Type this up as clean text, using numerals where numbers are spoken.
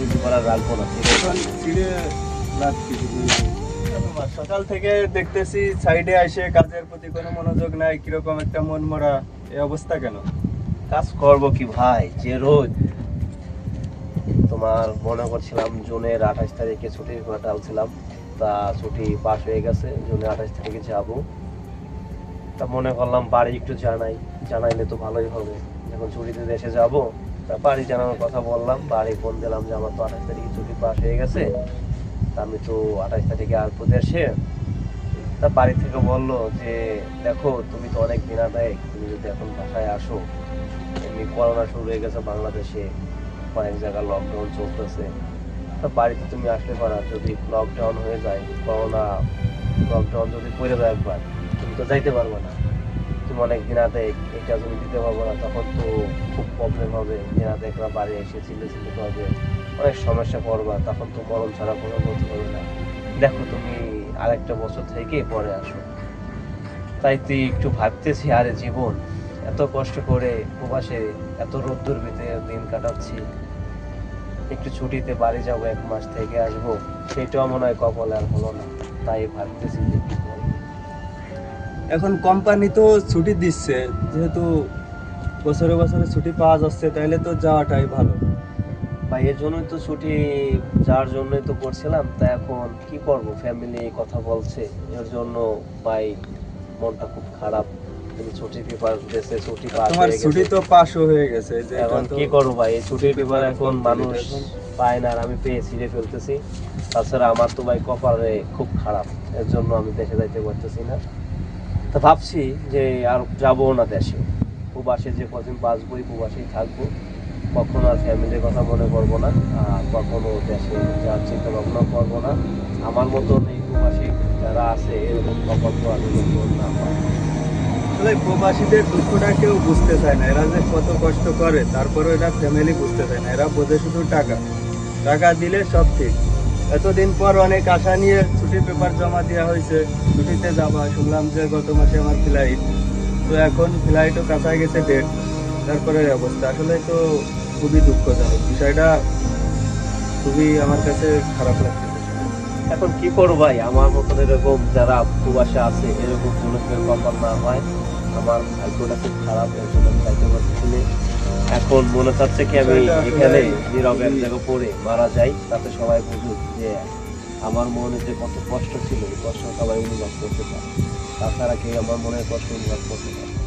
ছুটি করা রাখবো না, ঠিক আছে? এখন ছিঁড়ে রাখছি শুধু। সকাল থেকে দেখতেছি সাইডে এসে কাজের প্রতি কোনো মনোযোগ নাই, কিরকম একটা মন মরা, এই অবস্থা কেন? কাজ করবো কি ভাই, যে রোজ তোমার মনে করছিলাম জুনের 28 তারিখে ছুটির কথা ডালছিলাম, তা ছুটি পাস হয়ে গেছে, জুনের 28 তারিখে যাব। তা মনে করলাম বাড়ি একটু জানাইলে তো ভালোই হবে, যখন ছুটিতে দেশে যাব। তা বাড়ি জানানোর কথা বললাম, বাড়ি ফোন দিলাম যে আমার তো 28 তারিখে ছুটি পাস হয়ে গেছে, তা আমি তো 28 তারিখে আসবো দেশে। তা বাড়ি থেকে বললো যে দেখো তুমি তো অনেক দিন আদায়, তুমি যদি এখন বাসায় আসো, এমনি করোনা শুরু হয়ে গেছে বাংলাদেশে, কয়েক জায়গায় লকডাউন চলতেছে, তা বাড়িতে তুমি আসলে পারা, যদি লকডাউন হয়ে যায়, করোনা লকডাউন যদি পড়ে যায় একবার, তুমি তো যাইতে পারবে না। তুমি অনেক দিন আদে এটা যদি দিতে পারবো না, তখন তো খুব প্রবলেম হবে। দিন আদে একবার বাড়ি এসে চিল্লিতে হবে, অনেক সমস্যা পড়বা, তখন তো মরণ ছাড়া কোনো গতি হবে না। দেখো তুমি আরেকটা বছর থেকে পরে আসো। তাই তুই একটু ভাবতেছি, আরে জীবন এত কষ্ট করে প্রবাসে এত রোদ্দুর ভিতরে দিন কাটাচ্ছি, একটু ছুটিতে বাড়ি যাবো, 1 মাস থেকে আসবো, সেটাও মনে হয় কপালে আর হলো না। তাই ভাবতেছি যে কি করি। এখন কোম্পানি তো ছুটি দিচ্ছে, যেহেতু বছরে বছরে ছুটি পাওয়া যাচ্ছে, তাইলে তো যাওয়াটাই ভালো। ভাই এর জন্যই তো ছুটি, যার জন্যই তো করছিলাম। তা এখন কি করব, ফ্যামিলি কথা বলছে, এর জন্য ভাই মনটা খুব খারাপ। কিন্তু ছুটি পেপার দেশে ছুটি পাস তোমার হয়ে ছুটি গেছে, তো পাসও হয়ে গেছে, যে এখন এটা তো কি করবো ভাই, এই ছুটির পেপার এখন মানুষ এখন পায় না, আর আমি পেয়ে ছিঁড়ে ফেলতেছি। তাছাড়া আমার তো ভাই কপালে খুব খারাপ, এর জন্য আমি দেশে যাইতে পারতেছি না। তা ভাবছি যে আর যাবো না দেশে, প্রবাসে যে কদিন বাঁচবোই প্রবাসেই থাকবো, কখনো আর ফ্যামিলির কথা মনে করবো না, আর কখনো দেশে যাওয়ার চিন্তা ভাবনা করবো না। আমার মতন এই প্রবাসী যারা আছে, এরকম কপাল তো আমি না হয়। আসলে প্রবাসীদের দুঃখটা কেউ বুঝতে চায় না, এরা যে কত কষ্ট করে, তারপরে এরা ফ্যামিলি বুঝতে চায় না, এরা বোঝে শুধু টাকা। টাকা দিলে সব ঠিক। এতদিন পর অনেক আশা নিয়ে ছুটির পেপার জমা দেওয়া হয়েছে, ছুটিতে যাবা, শুনলাম যে গত মাসে আমার ফ্লাইট, তো এখন ফ্লাইটও কাছায় গেছে ডেট, তারপরে এই অবস্থা। আসলে তো খুবই দুঃখজনক বিষয়টা, খুবই আমার কাছে খারাপ লাগছে। এখন কি করবো ভাই, আমার মতন এরকম যারা প্রবাসে আছে, এরকম কোনো কেউ কপাল না হয়। আমার ভাগ্যটা খুব খারাপ, এর জন্য আমি যাইতে পারতেছি না। এখন মনে চাচ্ছে কি আমি এখানে নীরবে এক জায়গায় পড়ে মারা যাই, তাতে সবাই বুঝুক যে আমার মনে যে কত কষ্ট ছিল, এই কষ্ট সবাই অনুভব করতে পারে। তাছাড়া কেউ আমার মনের কষ্ট অনুভব করতে পারে না।